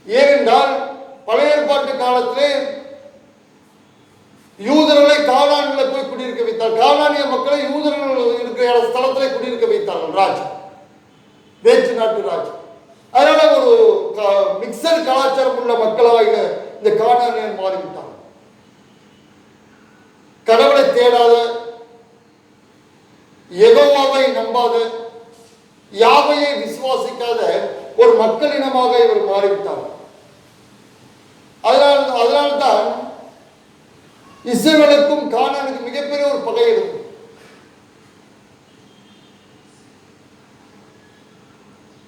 ஏனென்றால் பழைய ஏற்பாட்டு காலத்திலே யூதர்களை கானானில் போய் குடியிருக்க வைத்தார். கானானிய மக்களை யூதர்கள் இருக்கிற ஸ்தலத்திலே குடியிருக்க வைத்தார்கள் ராஜா, வேற்று நாட்டு ராஜா. அதனால ஒரு மிக்சர் கலாச்சாரம் உள்ள மக்களாக இந்த கானானியர் மாறிவிட்டார். கடவுளை தேடாத, யெகோவாவை நம்பாத, யாவையை விசுவாசிக்காத ஒரு மக்கள் இனமாக இவர் மாறிவிட்டார். அதனால்தான் இஸ்ரவேலுக்கும் கானானுக்கும் மிகப்பெரிய ஒரு பகை இருக்கும்.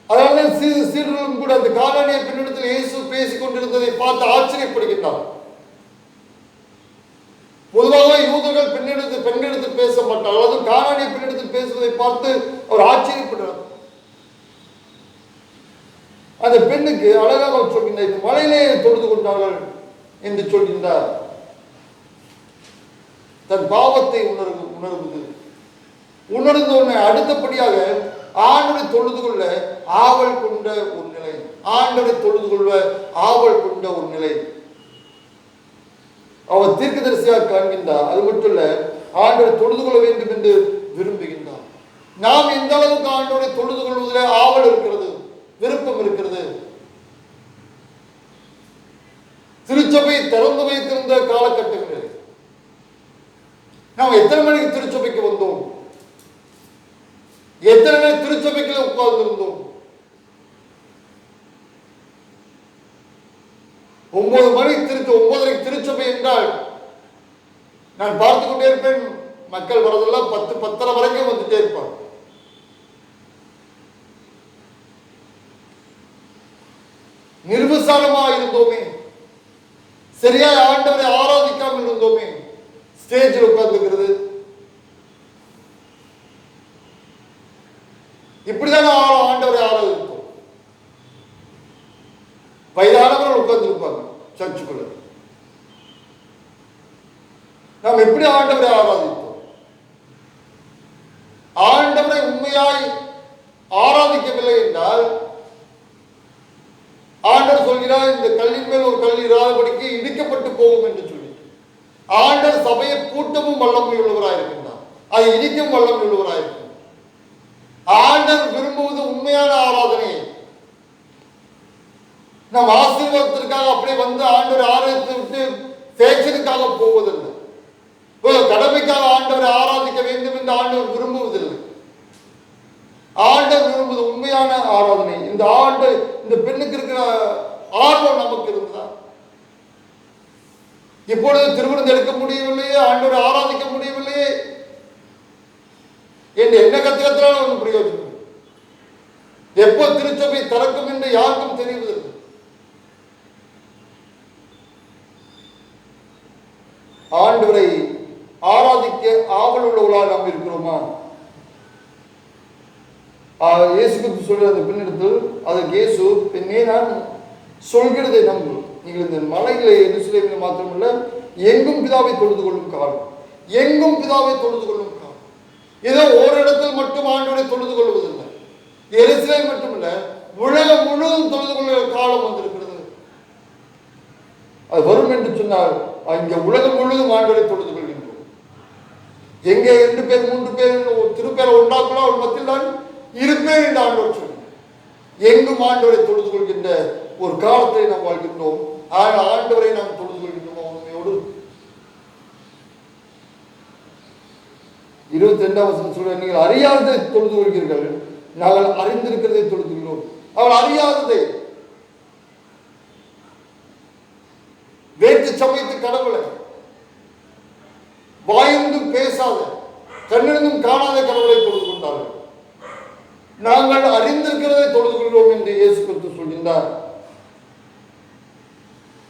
அதனால்தான் சீடர்களும் கூட அந்த கானானிய பெண்ணிடத்தில் இயேசு பேசிக் கொண்டிருந்ததை பார்த்து ஆச்சரியப்படுகின்றார். பொதுவாக யூதர்கள் பெண்ணிடத்தில் பேச மாட்டார்கள். அதுவும் கானானிய பெண்ணிடத்தில் பேசுவதை பார்த்து அவர் ஆச்சரியப்படுறார். அந்த பெண்ணுக்கு அழகாக சொல்கின்ற மலையிலே தொழுது கொண்டார்கள் என்று சொல்கின்றார். தன் பாவத்தை உணர்ந்து அடுத்தபடியாக ஆண்டவரை தொழுது கொள்ள ஆவல் கொண்ட ஒரு நிலை, ஆண்டவரை தொழுது கொள்ள ஆவல் கொண்ட ஒரு நிலை அவர் தீர்க்கதரிசியாக காண்கின்றார். அது மட்டும் இல்ல, ஆண்டவரை தொழுது கொள்ள வேண்டும் என்று விரும்புகின்றார். நாம் எந்த அளவுக்கு ஆண்டவரை தொழுது கொள்வதில் ஆவல் இருக்கிறது, விருப்பம் இருக்கிறது? திருச்சபை திறந்து வைத்திருந்த காலகட்டங்களில் நாம் எத்தனை மணிக்கு திருச்சபைக்கு வந்தோம்? எத்தனை பேர் திருச்சபைக்கு உட்கார்ந்து இருந்தோம்? 9 மணி 9:30 திருச்சபை என்றால் நான் பார்த்து கொண்டே இருப்பேன். மக்கள் வரதெல்லாம் 10, 10:30 வரைக்கும் வந்துட்டே இருப்பாங்க. நிர்விசாரமா இருந்தோமே, சரியா ஆண்டவரை ஆராதிக்காமல் இருந்தோமே, ஸ்டேஜில் உட்கார்ந்துக்கிறது, இப்படிதான் ஆண்டவரை ஆராதித்தோம். வயதானவர்கள் உட்கார்ந்து இருப்பாங்க சர்ச்சுக்குள்ள. நாம் எப்படி ஆண்டவரை ஆராதித்தோம்? ஆண்டவரை உண்மையாய் ஆராதிக்கவில்லை என்றால் ஆண்டவர் சொல்கிறார், இந்த கல்லின் மேல் ஒரு கல் இராதபடிக்கு இடிக்கப்பட்டு போகும் என்று சொல்லி. ஆண்டவர் சபையை கூட்டமும் வல்லமை உள்ளவராக இருக்கின்றார், அதை இடிக்கும் வல்லமை உள்ளவராக இருக்கின்றார். ஆண்டவர் விரும்புவது உண்மையான ஆராதனை. நம் ஆசீர்வாதத்திற்காக அப்படியே வந்து ஆண்டவரை ஆராதித்து விட்டு ஃபேஷனுக்காக போவதில்லை, கடமைக்காக ஆண்டவரை ஆராதிக்க வேண்டும் என்று ஆண்டவர் விரும்புவதில்லை. ஆண்டவர் விரும்புவது உண்மையான ஆராதனை. இந்த பெண்ணுக்கு இருக்கிற ஆர்வம் நமக்கு இருந்தா இப்பொழுது திருவிருந்து எடுக்க முடியவில்லையே, ஆண்டவரை ஆராதிக்க முடியவில்லையே என்று என்ன கத்திரத்தினாலும் ஒன்றும் பிரயோஜனம். எப்போ திருச்சபை திறக்கும் என்று யாருக்கும் தெரிவதில்லை. ஆண்டவரை ஆராதிக்க ஆவல் உள்ளவர்களாக நாம் இருக்கிறோமா? இயேசு கிறிஸ்து சொல்ற அந்த பெண்ணிடத்தில் அதற்கு இயேசு, பெண்ணே நான் சொல்கிறதை நம்பு, நீங்கள் இந்த மலையிலே எருசலேமில் மாத்திரமல்ல எங்கும் பிதாவை தொழுது கொள்ளும் காலம், எங்கும் பிதாவை தொழுது கொள்ளும் காலம். ஏதோ ஒரு இடத்தில் மட்டும் ஆண்டவரை தொழுது கொள்வதில்லை, எருசலேம் மட்டுமல்ல உலகம் முழுவதும் தொழுது கொள்ளுகிற காலம் வந்திருக்கிறது. அது வரும் என்று சொன்னால் இங்க உலகம் முழுவதும் ஆண்டவரை தொழுது கொள்கின்றோம். எங்கே 2 பேர் 3 பேர் திருப்பேரை ஒன்றாக்கலாம் அவள் மத்தியில் தான் இருப்பேன் என்று ஆண்டவர் சொன்னார். எங்கும் ஆண்டவரை தொழுது கொள்கின்ற ஒரு காலத்தை நாம் வாழ்கின்றோம். ஆண்டவரை நாம் தொழுது கொள்கின்றோம் உண்மையோடு. 22ஆம் வசனம் சொல்ற, நீங்கள் அறியாததை தொழுது கொள்கிறீர்கள், நாங்கள் அறிந்திருக்கிறதை தொழுது கொள்கிறோம். அவள் அறியாததை, வேற்று சமயத்து கடவுளை, வாயிருந்தும் பேசாத கண்ணிருந்தும் காணாத கடவுளை தொழுது கொண்டார்கள். நாங்கள் அறிந்திருக்கிறதை தொழுது கொள்கிறோம் என்று இயேசு கிறிஸ்து சொல்கின்றார்.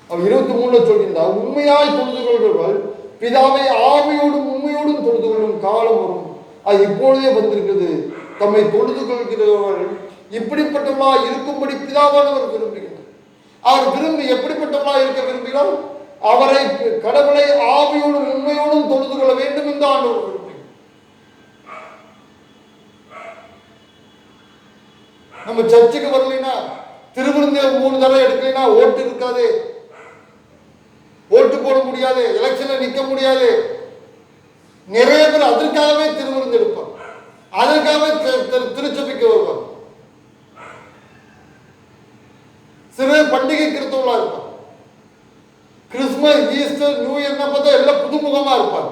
அவர் 23 சொல்கின்றார், உண்மையாய் தொழுது கொள்கிறவர்கள் பிதாவை ஆவியோடும் உண்மையோடும் தொழுது கொள்ளும் காலம் வரும், அது இப்பொழுதே வந்திருக்கிறது. தம்மை தொழுது கொள்கிறவர்கள் இப்படிப்பட்டவர்களா இருக்கும்படி பிதாவானவர் விரும்புகிறார். அவர் எப்படிப்பட்டவர்களா இருக்க விரும்புகிறார்? அவரை கடவுளை ஆவியோடும் உண்மையோடும் தொழுது கொள்ள வேண்டும் என்று ஆண்டவர் விரும்புகிறார். நம்ம சர்ச்சுக்கு வரலைன்னா திருவிருந்த 3 தடவை எடுக்கலைன்னா ஓட்டு இருக்காது, ஓட்டு போட முடியாது, எலெக்ஷன்ல நிக்க முடியாது. நிறைய பேர் அதற்காகவே திருவிருந்து எடுப்பார், அதற்காகவே திருச்சபைக்கு வருவார். சிறு பண்டிகை கிறிஸ்தவர்களா இருப்பார். கிறிஸ்துமஸ், ஈஸ்டர், நியூ இயர் பார்த்தா எல்லாம் புதுமுகமா இருப்பார்.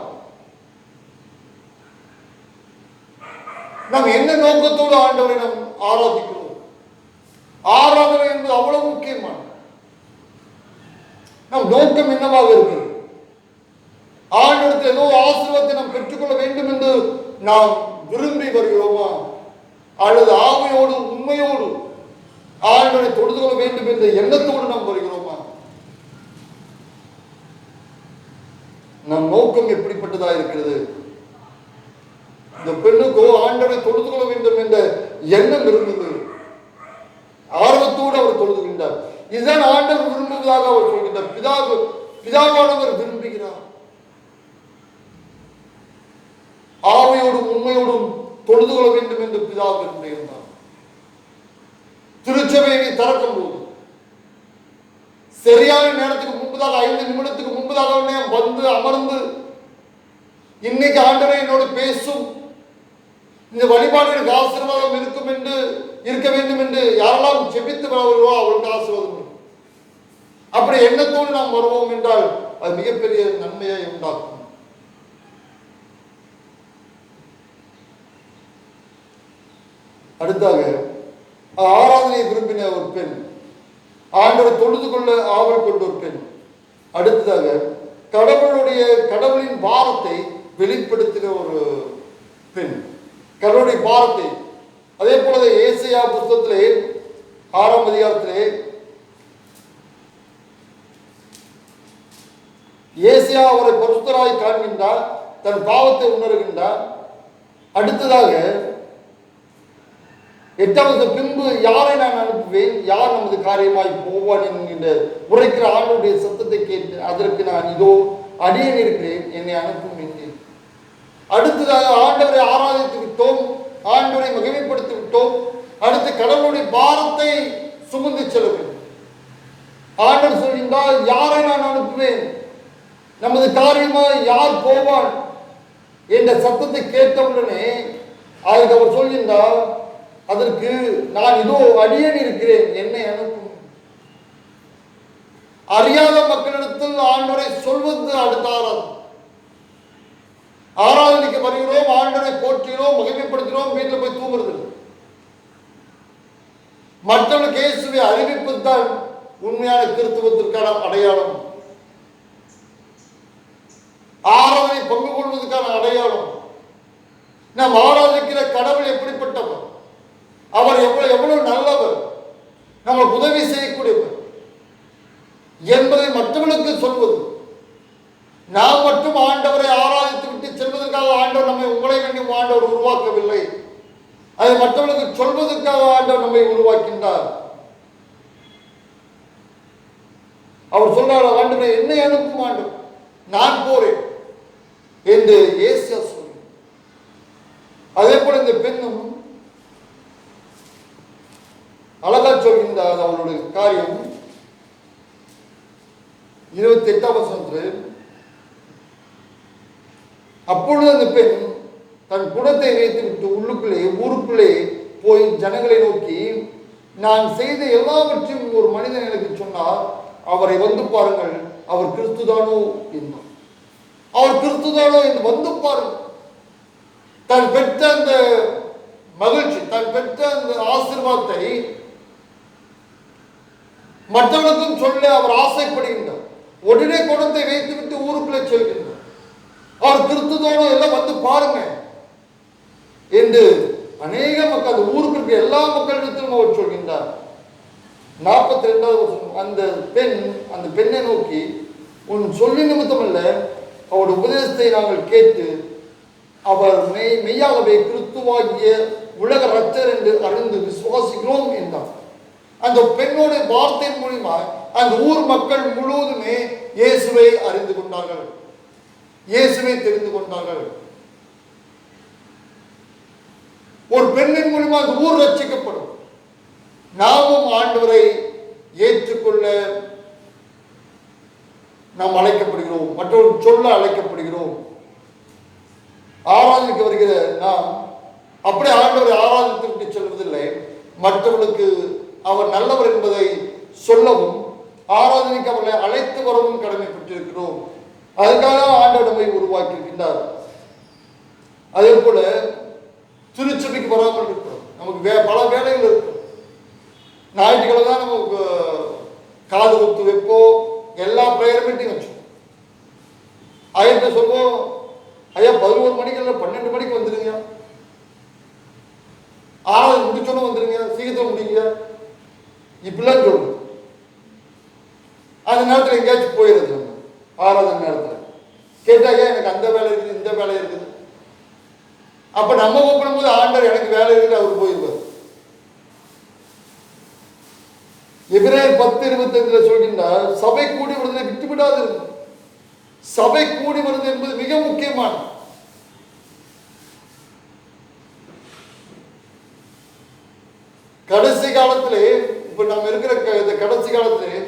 நாம் என்ன நோக்கத்தோடு ஆண்டவரை நாம் ஆராதிக்கிறோம்? ஆராதனை என்பது அவ்வளவு முக்கியமானது. நம் நோக்கம் என்னவாக இருக்கிறது? ஆண்டவருக்கு ஏதோ ஆசீர்வாதத்தை நாம் பெற்றுக்கொள்ள வேண்டும் என்று நாம் விரும்பி வருகிறோமா, அல்லது ஆவியோடு உண்மையோடு ஆண்டவரை தொழுது கொள்ள வேண்டும் என்ற எண்ணத்தோடு நாம் வருகிறோமா? நம் நோக்கம் எப்படிப்பட்டதா இருக்கிறது? இந்த பெண்ணுக்கோ ஆண்டவரை தொழுது கொள்ள வேண்டும் என்ற எண்ணம் இருந்தது. ஆர்வத்தோடு அவர் தொழுதுகின்றார். இதுதான் ஆண்டவர் விரும்புவதாக அவர் சொல்கின்றார். பிதாவானவர் விரும்புகிறார். ஆவியோடும் உண்மையோடும் தொழுது கொள்ள வேண்டும் என்று பிதா விரும்புகின்றார். திருச்சபையை திறக்கும் போது சரியான நேரத்துக்கு முன்பதாக 5 நிமிடத்துக்கு முன்பதாக வந்து அமர்ந்து, இன்னைக்கு ஆண்டவரே என்னோடு பேசும், இந்த வழிபாடுகளுக்கு ஆசீர்வாதம் இருக்க வேண்டும் என்று யாரெல்லாம் ஜெபித்து வருவோ அவர்களுக்கு ஆசீர்வாதம். அப்படி எண்ணத்தோடு நாம் வருவோம் என்றால் அது மிகப்பெரிய நன்மையை உண்டாக்கும். அடுத்தாக ஆராதனை விரும்பின ஒரு பெண், ஆண்டவரை தொழுது கொள்ள ஆவல் கொண்ட ஒரு பெண். அடுத்ததாக கடவுளின் பாரத்தை வெளிப்படுத்தின ஒரு பெண், கடவுளுடைய பாரத்தை. அதே போல ஏசாயா புத்தகத்திலே 6ஆம் அதிகாரத்திலே ஏசாயா அவரை பரிசுத்தராய் காண்கின்றார், தன் பாவத்தை உணர்கின்றார். அடுத்ததாக 8வது, பின்பு யாரை நான் அனுப்புவேன், யார் நமது காரியமாய் போவான் என்கின்ற உரைக்கிற ஆண்டவருடைய சத்தத்தை கேட்டு அதற்கு நான் இதோ அடியேன் இருக்கிறேன், என்னை அனுப்பும் என்றேன். அடுத்ததாக ஆண்டவரை ஆராதித்து விட்டோம், ஆண்டவரை மகிமைப்படுத்தி விட்டோம். அடுத்து கடவுளுடைய பாரத்தை சுமந்து செல்ல வேண்டும். ஆண்டவர் சொல்கின்றார், யாரை நான் அனுப்புவேன், நமது காரியமாய் யார் போவான் என்ற சத்தத்தை கேட்டவுடனே அதுக்கு அவர் சொல்கின்றார், அதற்கு நான் இதோ அடியேன் இருக்கிறேன், என்னை அனுப்பும். அறியாத மக்களிடத்தில் ஆண்டவரை சொல்வது அடுத்த ஆராதனைக்கு வருகிறோம், ஆண்டவரை போற்றுகிறோம், மகிமைப்படுத்துகிறோம், வீட்டில் போய் தூங்குறது. மற்றவர்களுக்கு இயேசுவை அறிவிப்பது தான் உண்மையான கிறிஸ்தவத்திற்கான அடையாளம். ஆராதனை பங்கு கொள்வதற்கான அடையாளம். நாம் ஆராதிக்கிற கடவுள் எப்படிப்பட்டவர், அவர் எவ்வளவு நல்லவர், நம்மளுக்கு உதவி செய்யக்கூடியவர் என்பதை மற்றவர்களுக்கு சொல்வது. நாம் மட்டும் ஆண்டவரை ஆராதித்து விட்டு செல்வதற்காக ஆண்டவர் நம்மை உங்களை வேண்டி ஆண்டவர் உருவாக்கவில்லை, அதை மற்றவர்களுக்கு சொல்வதற்காக ஆண்டவர் நம்மை உருவாக்கின்றார். அவர் சொல்றார், ஆண்டவரை என்னை அனுப்பும், ஆண்டவர் நான் போறேன் என்று ஏசாயா சொல்லி. அதே போல இந்த பெண்ணும் அழகா சொல்கின்றார் அவளுடைய காரியம். 28ஆம் வசனத்தில், அப்பொழுது அந்த பெண் தன் குடத்தை வைத்துவிட்டு ஊருக்குள்ளே போய் ஜனங்களை நோக்கி, நான் செய்த எல்லாவற்றையும் ஒரு மனிதன் எனக்கு சொன்னார், அவரை வந்து பாருங்கள், அவர் கிறிஸ்துதானோ என்றார். அவர் கிறிஸ்துதானோ என்று வந்து பாருங்கள். தான் பெற்ற அந்த மகிழ்ச்சி, தான் பெற்ற அந்த ஆசீர்வாதத்தை மற்றவர்களுக்கும் சொல்ல அவர் ஆசைப்படுகின்றார். உடனே குடத்தை வைத்துவிட்டு ஊருக்குள்ளே செல்கின்றார். அவர் கிறிஸ்துதானோ, எல்லாம் வந்து பாருங்க என்று அநேக மக்கள், அந்த ஊருக்கு இருக்க எல்லா மக்களிடத்திலும் அவர் சொல்கின்றார். 42வது வசனம், அந்த பெண்ணை நோக்கி, உன் சொல்லி நிமித்தம் அல்ல, அவருடைய உபதேசத்தை நாங்கள் கேட்டு அவர் மெய்யாகவே கிறிஸ்துவாகிய உலக ரட்சகர் என்று அறிந்து விசுவாசிக்கிறோம் என்றார். அந்த பெண்ணோடைய வார்த்தையின் மூலமா அந்த ஊர் மக்கள் முழுவதுமே இயேசுவை அறிந்து கொண்டார்கள், இயேசுவை தெரிந்து கொண்டார்கள். ஒரு பெண்ணின் மூலமா அந்த ஊர் ரட்சிக்கப்படும். நாமும் ஆண்டவரை ஏற்றுக்கொள்ள நாம் அழைக்கப்படுகிறோம், மற்றவர்கள் சொல்ல அழைக்கப்படுகிறோம். ஆராதனைக்கு வருகிற நாம் அப்படி ஆண்டவரை ஆராதித்து விட்டு செல்வதில்லை, மற்றவர்களுக்கு அவர் நல்லவர் என்பதை சொல்லவும் ஆராதனைக்கு அவர்களை அழைத்து வரவும் கடமைப்பட்டிருக்கிறோம். அதுக்காக ஆண்டவர் நம்மை உருவாக்கி இருக்கின்றார். அதே போல திருச்சபைக்கு வராமல் இருக்கிறோம். நமக்கு பல வேலைகள் இருக்கும். ஞாயிற்றுக்கிழமை தான் நமக்கு காது குத்து வைப்போம், எல்லா ப்ரேயர் மீட்டிங் வச்சோம். ஐயர்கிட்ட சொல்லுவோம், ஐயா 11 மணிக்கு இல்லை 12 மணிக்கு வந்துடுங்க, ஆராதனை முடிச்சோன்னு வந்துடுங்க, சீக்கிரம் முடிங்க, இப்படிலாம் சொல்லணும். அந்த நேரத்தில் எங்கேயாச்சும் போயிடுறது. நம்ம ஆராதனை நேரத்தில் கேட்டாங்க, எனக்கு அந்த வேலை இருக்குது, இந்த வேலை இருக்குது. அப்ப நம்ம கூப்பிடும் போது ஆண்டவர் எனக்கு வேலை இருக்குது அவர் போயிடுவார். எபிரேயர் 10:25 சொல்கின்றார், சபை கூடி வருவதை விட்டுவிடாது இருக்கும். சபை கூடி வருவது என்பது மிக முக்கியமானது. கடைசி காலத்திலே, இப்ப நம்ம இருக்கிற இந்த கடைசி காலத்திலே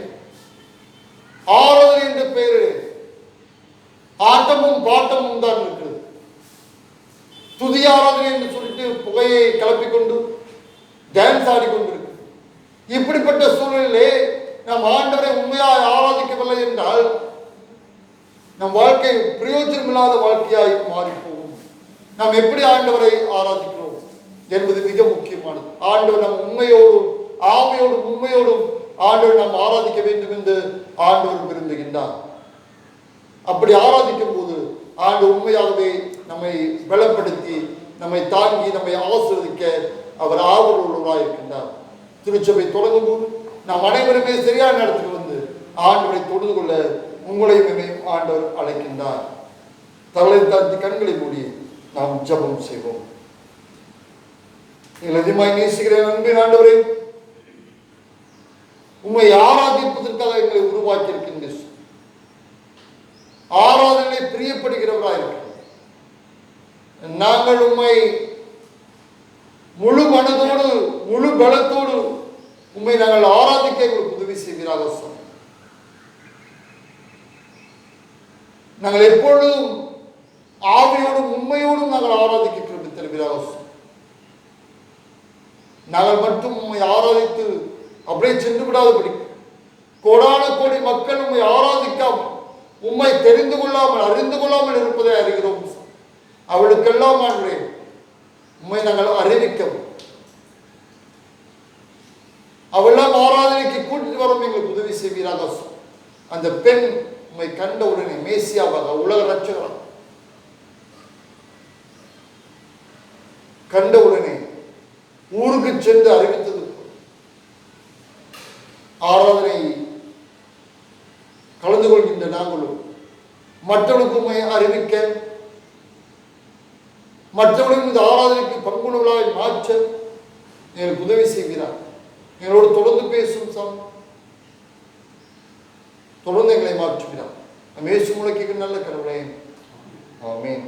ஆராதனை என்ற பெயரு ஆட்டமும் பாட்டமும் தான் இருக்கிறது. துதி ஆராதனை என்று சொல்லிட்டு புகையை கிளப்பிக்கொண்டு டான்ஸ் ஆடிக்கொண்டிருக்கு. இப்படிப்பட்ட சூழலிலே நாம் ஆண்டவரை உண்மையாக ஆராதிக்கவில்லை என்றால் நம் வாழ்க்கை பிரயோஜனம் இல்லாத வாழ்க்கையாய் மாறி போகும். நாம் எப்படி ஆண்டவரை ஆராதிக்கிறோம் என்பது மிக முக்கியமானது. ஆண்டவர் நம் உண்மையோடும் ஆமையோடும் உண்மையோடும் ஆண்டவர் நாம் ஆராதிக்க வேண்டும் என்று ஆண்டவர் விரும்புகின்றார். அப்படி ஆராதிக்கும் போது ஆண்டவர் உண்மையாகவே நம்மை பலப்படுத்தி நம்மை தாங்கி நம்மை ஆசீர்வதிக்க அவர் ஆவலோடு இருக்கின்றார். திருச்சபை தொடங்கும் போது நாம் அனைவருமே சரியான இடத்துக்கு வந்து ஆண்டவரை தொழுது கொள்ள உங்களையும் ஆண்டவர் அழைக்கின்றார். தலை தாழ்த்தி கண்களை மூடி நாம் ஜெபம் செய்வோம். அதிகமாய் நேசிக்கிறேன் அன்பின் ஆண்டவரே, உம்மை ஆராதிப்பதற்காக எங்களை உருவாக்கி இருக்கின்ற ஆராதனை பிரியப்படுகிறவராக இருக்கிறோம். நாங்கள் உம்மை முழு மனதோடு முழு பலத்தோடு உம்மை நாங்கள் ஆராதிக்க எங்களுக்கு உதவி செய்வீராக சொன்னோம். நாங்கள் எப்பொழுதும் ஆவியோடும் உண்மையோடும் நாங்கள் ஆராதிக்க கிருபை தருவீராக சொன்னோம். நாங்கள் மட்டும் உம்மை ஆராதித்து அப்படியே சென்று விடாதபடி கோடான கோடி மக்கள் உம்மை ஆராதிக்காமல் உம்மை தெரிந்து கொள்ளாமல் அறிந்து கொள்ளாமல் இருப்பதை அறிகிறோம். அவளுக்கெல்லாம் ஆண்டவரே உம்மை நாங்கள் அறிவிக்கவும் அவெல்லாம் ஆராதனைக்கு கூட்டிட்டு வரும் எங்களுக்கு உதவி செய்வீராக. அந்த பெண் உம்மை கண்ட உடனே மேசியாவாக உலக ரட்சகராக கண்ட உடனே ஊருக்கு சென்று அறிவித்தது ஆராதனை கலந்து கொள்கின்ற நாங்களும் மற்றவர்களுக்கு அறிவிக்க மற்றவர்களும் இந்த ஆராதனைக்கு பங்குள்ளவர்களாய் மாற்ற எங்களுக்கு உதவி செய்கிறார். எங்களோடு தொடர்ந்து பேசும் தொடர்ந்து எங்களை மாற்றுகிறார். மேசு முளைக்கு நல்ல கடவுளே, ஆமென்.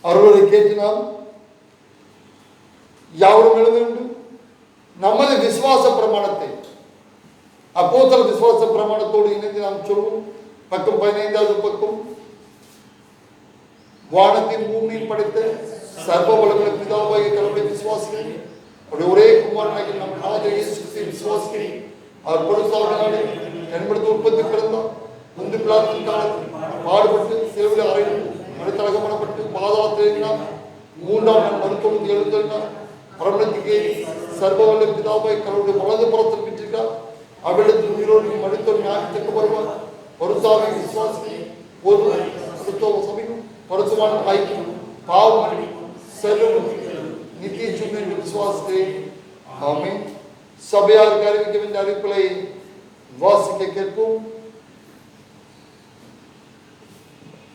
அருளை கேட்டினால் யாவரும் எழுந்து நமது விசுவாச பிரமாணத்தை அப்போஸ்தலர் விசுவாச பிரமாணத்தோடு இணைந்து நாம் சொல்வோம். பக்கம் 15வது பக்கம். வானத்தின் பூமியில் படைத்த சர்வ வல்லமையுள்ள பிதாவாகிய கடவுளை விசுவாசிக்கிறேன். அவருடைய ஒரே குமாரனாகிய நம் ஆண்டவர் இயேசு கிறிஸ்துவை விசுவாசிக்கிறேன். அவர் பொருளாதார என்பது உற்பத்தி பிறந்தார். முந்து பிளாத்தின் காலத்தில் பாடுபட்டு சிலுவையில் அறையப்பட்டு மறுத்தலகப்படப்பட்டு பாதாளத்தில் ஏறினார். 3ஆம் நாள் மருத்துவமனை எழுந்திருந்தார். பரமத்துக்கு சர்வ வல்ல பிதாவாகிய கடவுளுடைய வலது புறத்தில் விட்டிருக்கிறார். அவ்விடத்தில் உயிரோடு மருத்துவ ஞானத்துக்கு வருவார். பொருத்தாவை விசுவாசி ஒரு மருத்துவ சமீபம் பரிசுமான ஐக்கியம் பாவம் செல்லும் நித்திய ஜீவன் விசுவாசிக்கிறேன். ஆமென். சபையாருக்கு அறிவிக்க வேண்டிய அறிவிப்புகளை வாசிக்க கேட்போம்.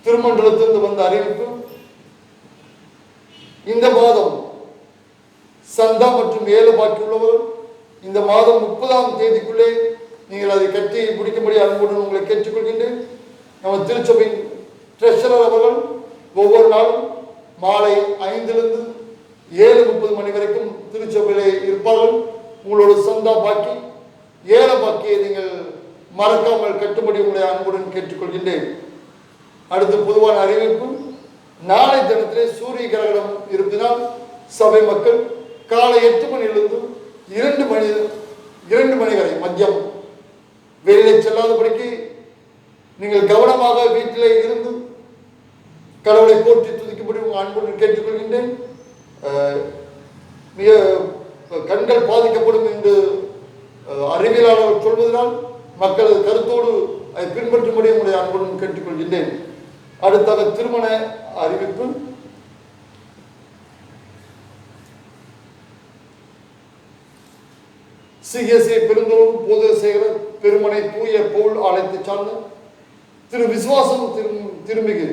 திருமண்டலத்திலிருந்து வந்த அறிவிப்பு. இந்த மாதம் சந்தா மற்றும் ஏல பாக்கி உள்ளவர்கள் இந்த மாதம் 30ஆம் தேதிக்குள்ளே நீங்கள் அதை கட்டி முடிக்கும்படி அன்புடன் உங்களை கேட்டுக்கொள்கின்றேன். நம்ம திருச்சபையின் ட்ரெஷரர் அவர்கள் ஒவ்வொரு நாளும் மாலை 5லிருந்து 7:30 மணி வரைக்கும் திருச்சபையிலே இருப்பார்கள். உங்களோட சந்தா பாக்கி, ஏல பாக்கியை நீங்கள் மறக்காமல் கட்டுப்படி உங்களை அன்புடன் கேட்டுக்கொள்கின்றேன். அடுத்து பொதுவான அறிவிப்பு. நாளை தினத்திலே சூரிய கிரகணம் இருப்பதினால் சபை மக்கள் காலை 8 மணியிலிருந்து 2 மணி வரை மதியம் வெளியே செல்லாதபடிக்கு நீங்கள் கவனமாக வீட்டிலே இருந்து கடவுளை போற்றி துதிக்கும்படி உங்கள் அன்புடன் கேட்டுக்கொள்கின்றேன். மிக கண்கள் பாதிக்கப்படும் என்று அறிவியலாளர்கள் சொல்வதனால் மக்கள் கருத்தோடு அதை பின்பற்றும்படி உங்களுடைய அன்புடன் கேட்டுக்கொள்கின்றேன். அடுத்தாக திருமண அறிவிப்பு. சிஎஸ்ஏ பெருந்தோடு போதகசேகரர் பெருமனை தூய பவுல் ஆலயத்தை சார்ந்த திரு விசுவாசம் திருமிகு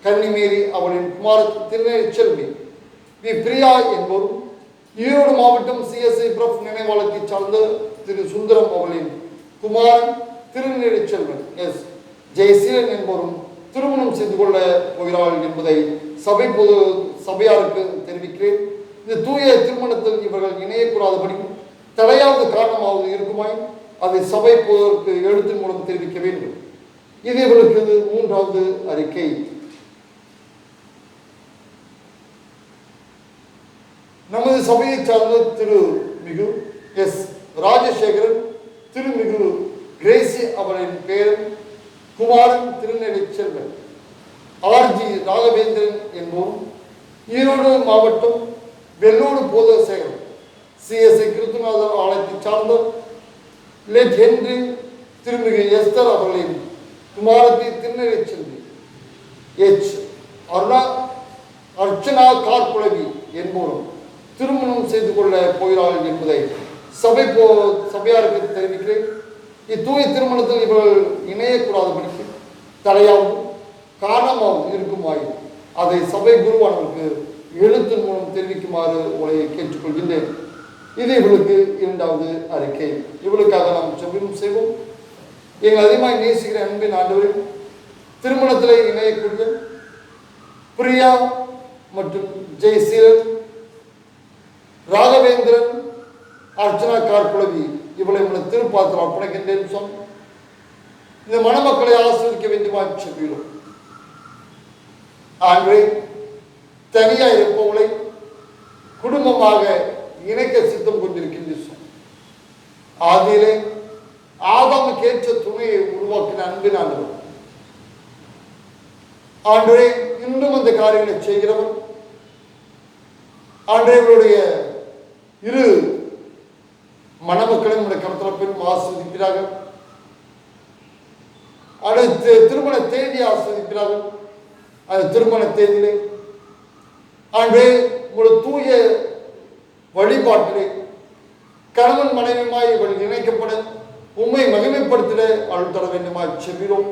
கன்னிமேரி அவளின் குமாரத்தி திருநெல்வேலி வி பிரியா என்பவரும், ஈரோடு மாவட்டம் சிஎஸ்ஐ பிரப் நினைவாளத்தை சார்ந்த திரு சுந்தரம் அவளின் குமாரன் திருநெல்வேலி எஸ் ஜெயசீலன் என்பவரும் திருமணம் செய்து கொள்ள போகிறார்கள் என்பதை சபையாருக்கு தெரிவிக்கிறேன். இந்த தூய திருமணத்தில் இவர்கள் இணையக்கூடாதபடி தடையாவது காரணமாவது இருக்குமாய் அதை சபை போவதற்கு எழுத்தின் மூலம் தெரிவிக்க வேண்டும். இது இவர்களுக்கு 3வது அறிக்கை. நமது சபையை சார்ந்த திருமிகு எஸ் ராஜசேகரன் திருமிகு கிரேசி அவரின் பேரன் குமாரன் திருநெல்வேலி ஆர்ஜி ராகவேந்திரன் என்போரும், ஈரோடு மாவட்டம் வெள்ளோடு போதகசேகரன் சிஎஸ்ஐ கிருத்துநாதர் ஆலயத்தை சார்ந்த லெட் ஹென்றி திருமிகு எஸ்தர் அவர்களின் குமாரத்தி திருநெல்வேலி எச் அர்ச்சனா கார்குலவி என்போரும் திருமணம் செய்து கொள்ள போகிறார்கள் என்பதை சபையாருக்கு தெரிவிக்கிறேன். இத்தூய திருமணத்தில் இவர்கள் இணையக்கூடாதபடிக்கு தடையாகவும் காரணமாகவும் இருக்குமாய் அதை சபை குருவானவருக்கு எழுத்தின் மூலம் தெரிவிக்குமாறு உங்களை கேட்டுக்கொள்கின்றேன். இது இவளுக்கு 2வது அறிக்கை. இவளுக்காக நாம் ஜெபம் செய்வோம். எங்கள் அதிகமாக நேசிக்கிற அன்பின் ஆண்டவரில் திருமணத்திலே இணையக்கூடிய பிரியா மற்றும் ஜெயசீலன், ராகவேந்திரன், அர்ச்சனா கார்குலவி இவளை உங்களை திருப்பாத்திரம் அர்ப்பணிக்கின்றேன் சொன்ன இந்த மணமக்களை ஆசிரியக்க வேண்டுமா செல்கிறோம். ஆண்களை தனியாக இருப்பவர்களை குடும்பமாக இணைக்க சித்தம் கொண்டிருக்கின்ற ஆதியிலே ஆதாமுக்கு ஏற்ற துணையை உருவாக்கின அன்பின் ஆண்டவர் ஆண்டவரே, இன்னும் அந்த காரியங்களை செய்கிறவர் ஆண்டவருடைய இரு மணமக்களை நம்முடைய கருத்தில் பெரும் ஆஸ்வதிக்கிறார்கள். அடுத்து திருமண தேதி ஆஸ்வதிக்கிறார்கள். அந்த திருமண தேதியிலே ஆண்டவரே உங்களுடைய தூய வழிபாட்டிலே கணவன் மனைவியுமாய் இவள் இணைக்கப்பட உண்மை மகிமைப்படுத்திட அருள் தர வேண்டுமா செல்கிறோம்.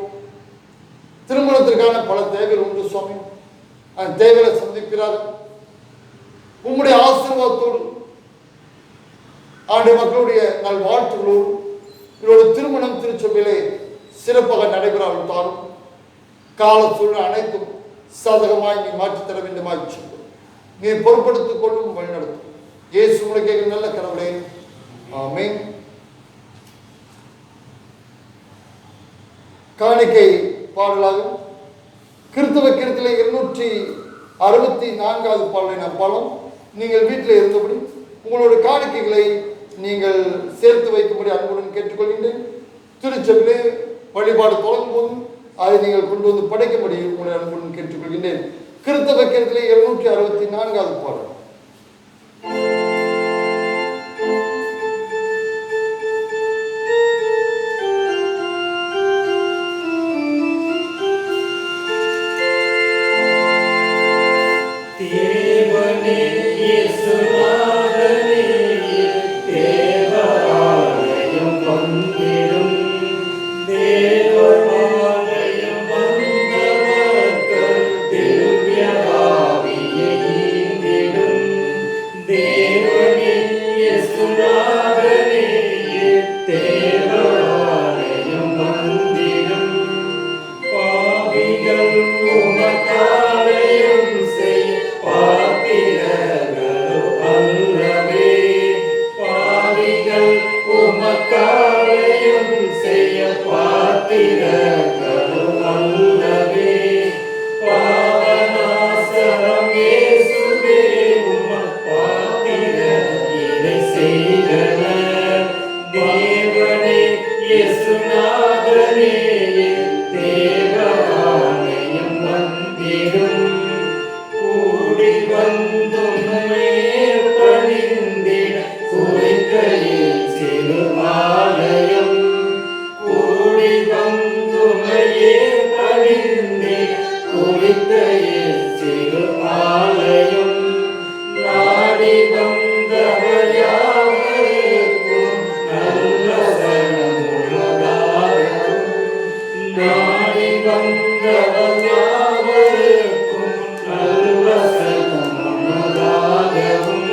திருமணத்திற்கான பல தேவைகள் உண்டு சுவாமி. அந்த தேவைகளை சந்திக்கிறார்கள். உம்முடைய ஆசீர்வாதத்தோடு ஆண்டு மக்களுடைய நல்வாழ்த்துகளோடு இவரோட திருமணம் திருச்சபையிலே சிறப்பாக நடைபெறாமல் தாரும். கால சூழ்நிலை அனைத்தும் சாதகமாய் நீ மாற்றித்தர வேண்டுமாய் சொல்லும். நீ பொறுப்படுத்திக் கொள்ளும் வழிநடத்தும். இயேசு உங்களை நல்ல கடவுளே, ஆமென். காணிக்கை பாடலாக கிறிஸ்தவ கீர்த்தனை 264வது பாடலை நாம் பாடலாம். நீங்கள் வீட்டில் இருந்தபடி உங்களோட காணிக்கைகளை நீங்கள் சேர்த்து வைக்கும்படி அன்புடன் கேட்டுக்கொள்கின்றேன். திருச்சபையிலே வழிபாடு தொடங்கும் போது அதை நீங்கள் கொண்டு வந்து படைக்கும்படி உங்களை அன்புடன் கேட்டுக்கொள்கின்றேன். கிறிஸ்தவ கீர்த்தனை 264வது பாடல். திவ்ய ஆவியை ஈந்திடும் நாங்கள் உமக்காலயம் செய்ய பாத்திரங்களும் அல்லவே. பாவநாசனம் இயேசுவே உமப்பாத்திர இதை செய்தன. தேவனே இயேசுநாதனே தேவாலயம் வந்திடும். கூடி வந்துமே பணிந்திட குறிக்கையில் சிறுமாலயம். கூடி வந்துமையே பணிந்திட குறிக்கையில் சிறுமாலயம். நாடி வந்தவர் யாவருக்கும் நல்ல சனமுள்ளதாகும். நாடி வந்தவர் யாவருக்கும் நல்ல சனமுள்ளதாகவும்.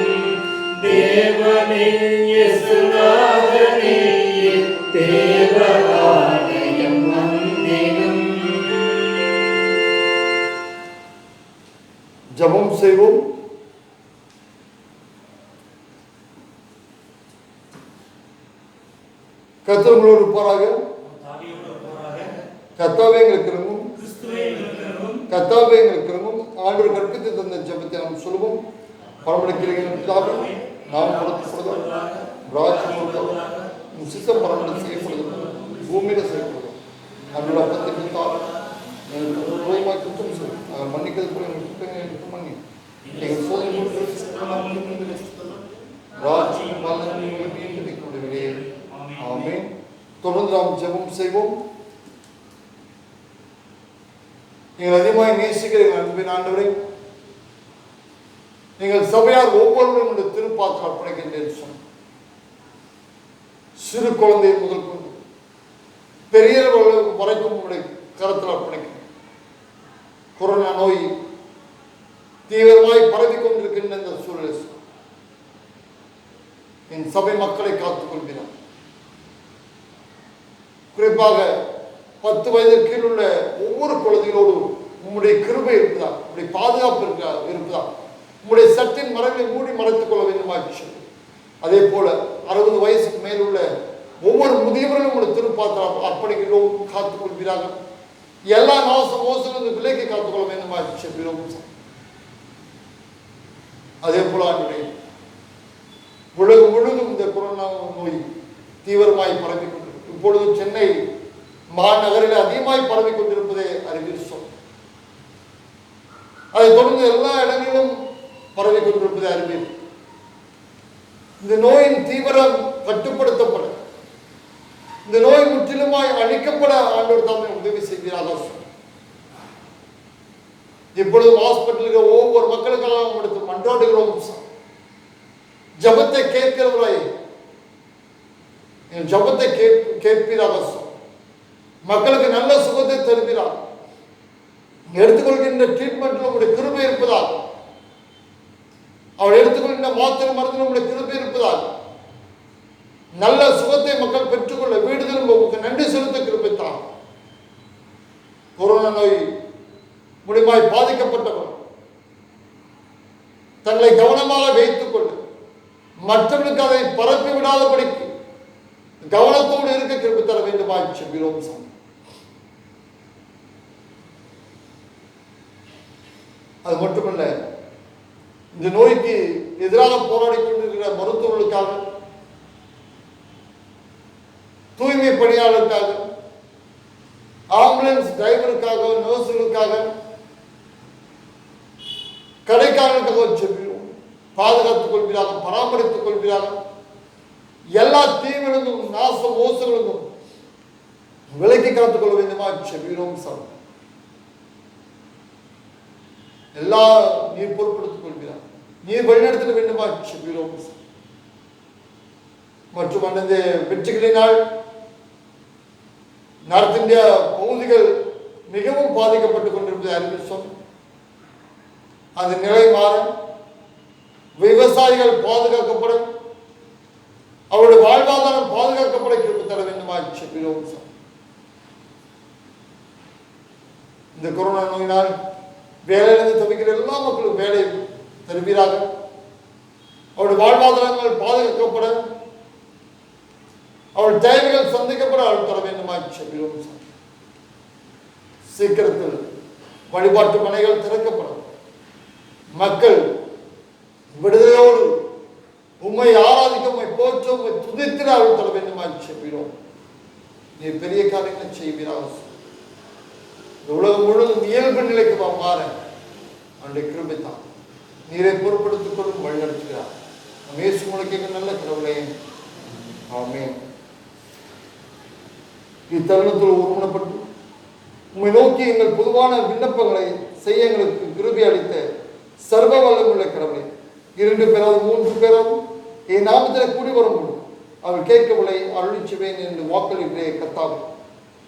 தேவனே இயேசுநாதனே தேவாலயம் வந்திடும். ஜெபம் செய்வோம். கர்த்தர் உங்களோடு இருப்பாராக. கர்த்தாவே எங்களுக்கு இரங்கும். கர்த்தாவே எங்களுக்கு இரங்கும். ஆண்டவர் கற்பித்து தந்த ஜெபத்தை நாம் சொல்லுவோம். பரமடைக்கிறீர்கள் பிதாவே, நாம் படுத்தப்படுதல் ராஜ்யம் உம் சித்தம் பரமடை செய்யப்படுதல் பூமியில செய்யப்படுதல். அன்றோட அப்பத்திற்கு தாவே எங்களுக்கு உருவமாய் குற்றம் செய்யும். நாங்கள் மன்னிக்கிறது போல எங்கள் குற்றங்களை எங்களுக்கு மன்னி. எங்கள் சோதனை ராஜ்யம் வல்லமையுடைய ஆமென். தொடர்ந்து நாம் ஜெபம் செய்வோம். நீங்கள் அதிகமாக நேசிக்கிற எங்கள் அன்பின் ஆண்டவரை, நீங்கள் சபையார் ஒவ்வொருவரும் இந்த திருப்பாத்திரம் அர்ப்பணிக்கின்றேன் சொன்ன சிறு குழந்தை முதல் கொண்டு பெரியவர்கள் வரைக்கும் உங்களுடைய கருத்தில் அர்ப்பணிக்கிறேன். கொரோனா நோய் தீவிரமாய் பரவி கொண்டிருக்கின்ற இந்த சூழலை என் சபை மக்களை காத்துக் கொள்கிறார். குறிப்பாக 10 வயது கீழுள்ள ஒவ்வொரு குழந்தைகளோடு உம்முடைய கிருபை இருக்குதா, உங்களுடைய பாதுகாப்பு இருக்குதா, உங்களுடைய சட்டின் மரங்களை மூடி மறைத்துக் கொள்ள வேண்டுமாச்சு. அதே போல 60 வயசுக்கு மேலுள்ள ஒவ்வொரு முதியவர்களும் உங்களுடைய திருப்பாத்திரம் அர்ப்பணிக்கிறோம், காத்துக் கொள்கிறார்கள். எல்லா நாச மோசங்களும் விலைக்கு காத்துக்கொள்ள வேண்டுமாச்சு. அதே போல உலகம் முழுவதும் இந்த கொரோனா நோய் தீவிரமாய் பரவி கொண்டிருக்கிறது. இப்பொழுது சென்னை மாநகரில் அதிகமாய் பரவி கொண்டிருப்பதை அறிவியல் சொல். அதை தொடர்ந்து எல்லா இடங்களிலும் பரவி கொண்டிருப்பதை அறிவியல். இந்த நோயின் தீவிரம் கட்டுப்படுத்தப்பட, இந்த நோய் முற்றிலுமாய் அழிக்கப்பட ஆண்டவர் தாமே உதவி செய்கிறார்கள். இப்பொழுது ஹாஸ்பிட்டலுக்கு ஒவ்வொரு மக்களுக்காக எடுத்து மன்றாடுகிறோம். ஜபத்தை கேட்கிறவராய் ஜபத்தை கேட்பீராக. மக்களுக்கு நல்ல சுகத்தை தருகிறார். எடுத்துக்கொள்கின்ற ட்ரீட்மெண்ட்ல உங்களுடைய கிருபை இருப்பதால், அவர் எடுத்துக்கொள்கின்ற மாத்திரை மருந்தில் உங்களுடைய கிருபை இருப்பதால் நல்ல சுகத்தை மக்கள் பெற்றுக்கொள்ள வீடு திரும்ப உங்களுக்கு நன்றி செலுத்த கிருபைத்தான். கொரோனா நோய் மூலமாய் பாதிக்கப்பட்டவர் தங்களை கவனமாக வைத்துக் கொண்டு மற்றவர்களுக்கு அதை பரப்பி விடாதபடிக்கு கவனத்தோடு இருக்க கிருபை தர வேண்டுமாய் செல்கிறோம். அது மட்டுமல்ல, இந்த நோய்க்கு எதிராக போராடி கொண்டிருக்கிற மருத்துவர்களுக்காக, தூய்மை பணியாளருக்காக, ஆம்புலன்ஸ் டிரைவருக்காக, நர்ஸுகளுக்காக, கடைக்காரர்களுக்காக செல்கிறோம். பாதுகாத்துக் கொள்கிறார்கள், பராமரித்துக் கொள்கிறார்கள். எல்லா தீவிரங்களும் நாச மோசங்களும் விலக்கி காத்துக் கொள்ள வேண்டுமா செல்கிறோம். சார் எல்லா நீர் பொறுப்படுத்திக் கொள்கிறார், நீர் வழிநடத்த வேண்டுமா செல்கிறோம். மற்றும் அந்த வெற்றிகளினால் நார்த் இந்தியா பகுதிகள் மிகவும் பாதிக்கப்பட்டுக் கொண்டிருப்பதை அறிவித்தோம். அது நிலை மாறும். விவசாயிகள் பாதுகாக்கப்படும், அவருடைய வாழ்வாதாரம் பாதுகாக்கப்பட கிருபை தர வேண்டுமா செல்கிறோம். இந்த கொரோனா நோயினால் வேலையிலிருந்து தவிக்கிற எல்லா மக்களும் வேலை தருவீராக. அவருடைய வாழ்வாதாரங்கள் பாதுகாக்கப்பட அவள் தேவைகள் சந்திக்கப்பட அவள் தர வேண்டுமாய் செபிக்கிறோம். சீக்கிரத்தில் வழிபாட்டு மனைகள் திறக்கப்படும். மக்கள் விடுதலையோடு உம்மை ஆராதிக்க, உம்மை போற்ற, உம்மை துதித்திட அவள் தர வேண்டுமாய் செபிக்கிறோம். நீ பெரிய காரியங்களை செய்வீராக. இந்த உலகம் முழுவதும் இயல்பு நிலைக்கு மாற அவனுடைய கிருபை தான். நீரை பொறுப்படுத்திக் கொள்ளும் வழி நடத்துகிறார். இயேசு முழுக்க நல்ல கடவுளே, ஆமென். இத்தருணத்தில் ஒருமனப்பட்டு உம்மை நோக்கி எங்கள் பொதுவான விண்ணப்பங்களை செய்ய எங்களுக்கு கிருபை அளித்த சர்வ வல்லமுள்ள கடவுளே, 2 பேராவது 3 பேராவது என் நாமத்தில் கூடி வரும்போது அவள் கேட்கவில்லை அருளிச்சுவேன் என்று வாக்களிக்கிறே கர்த்தாவே.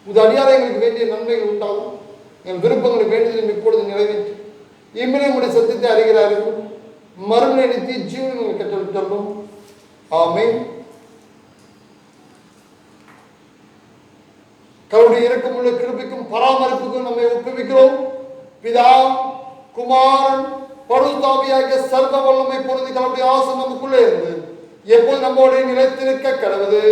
உது அடியாரை எங்களுக்கு வேண்டிய நன்மைகள் உண்டாகும். எங்கள் விருப்பங்களை வேண்டியதும் இப்பொழுது நிறைவேற்றி இம்மிலே உடைய சத்தியத்தை அறிகிறார்கள். மறுமலை நிறுத்தி ஜீவனை கட்டளிட்டோம். ஆமென். கருடைய இரக்கமுள்ள கிருபைக்கும் பராமரிப்புக்கும் நம்மை ஒப்புவிக்கிறோம். பிதா, குமாரன், பரிசுத்தாவியாகிய சர்வ வல்லமை பொருந்தி கருடைய ஆசை நமக்குள்ளே இருந்து எப்போது நம்மோட நிலைத்திருக்க கடவுது.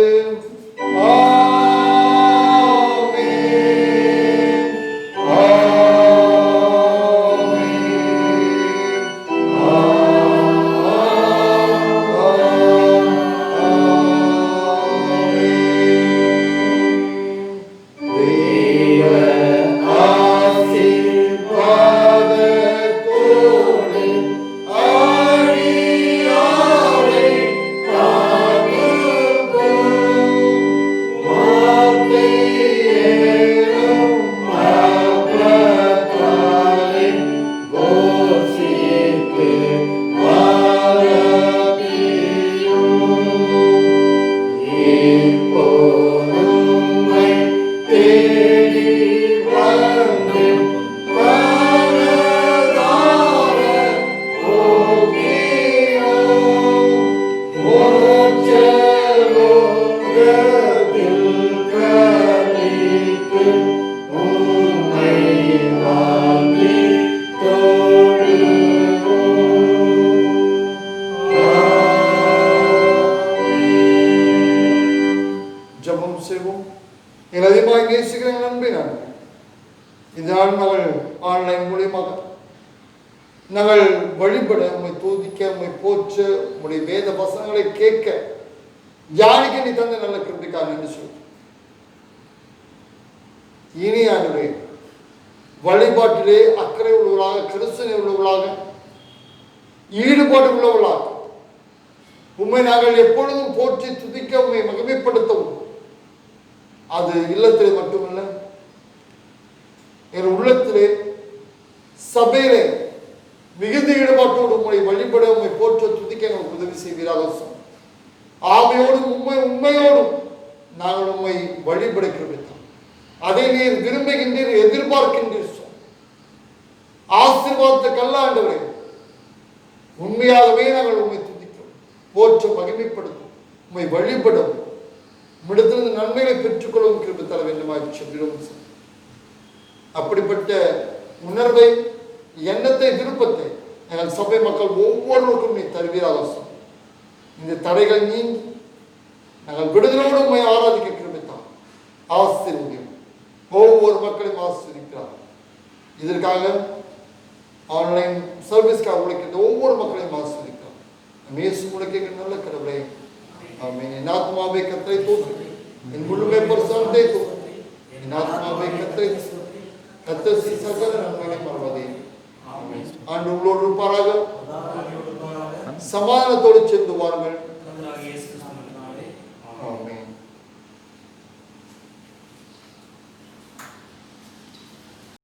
இந்த நாள் நாங்கள் ஆன்லைன் மூலியமாக நாங்கள் வழிபட, உண்மை தூதிக்க, உண்மை போற்ற, உங்களுடைய வேத வசனங்களை கேட்க, தியானிக்க நீ தந்த நல்ல கிருபைக்காக நன்றி சொல்லு. இனி ஆகவே வழிபாட்டிலே அக்கறை உள்ளவர்களாக, கிறிஸ்தனை உள்ளவர்களாக, ஈடுபாடு உள்ளவர்களாக உண்மை நாங்கள் எப்பொழுதும் போற்றி துதிக்க, உண்மை மகிமைப்படுத்தவும், அது இல்லத்திலே மட்டுமல்ல என் உள்ளத்திலே சபையிலே மிகுந்த ஈடுபாட்டோடு உண்மை வழிபட, உண்மை போற்ற துதிக்க எங்களுக்கு உதவி செய்வீராக. ஆமையோடும் உண்மையோடும் நாங்கள் உண்மை வழிபட கிருபித்தோம். அதை நீர் விரும்புகின்றீர், எதிர்பார்க்கின்றீர். ஆசீர்வாதத்தை கல்லாண்டவரே, உண்மையாகவே நாங்கள் உண்மை துதிக்கிறோம், போற்ற மகிமைப்படுத்தும், உண்மை வழிபடும், உம்மிடத்திலிருந்து நன்மைகளை பெற்றுக்கொள்ளவும் கிருபை தர வேண்டுமாய் செல்கிறோம். அப்படிப்பட்ட உணர்வை, எண்ணத்தை, விருப்பத்தை எங்கள் சபை மக்கள் ஒவ்வொருவருக்கும் நீ தருவீராக. இந்த தடைகள் நீங்கி நாங்கள் விடுதலோடு உண்மை ஆராதிக்க கிருபித்தான். ஆசீர்வதியும், ஒவ்வொரு மக்களையும் ஆசீர்வதிக்கிறார். இதற்காக ஆன்லைன் சர்வீஸ்க்காக உழைக்கின்ற ஒவ்வொரு மக்களையும் ஆசீர்வதிக்கிறார். இயேசு உழைக்கின்ற நல்ல கடவுளை, ஆமென். என் ஆத்மாவை கர்த்தரை தோற்று, என் முழுமை பரிசுத்தத்தை தோற்று, என் ஆத்மாவை கர்த்தரை கர்த்தர் சகல நன்மைகளை மறவாதே. ஆண்டு உள்ளோடு இருப்பாராக. சமாதானத்தோடு சென்று வாருங்கள்.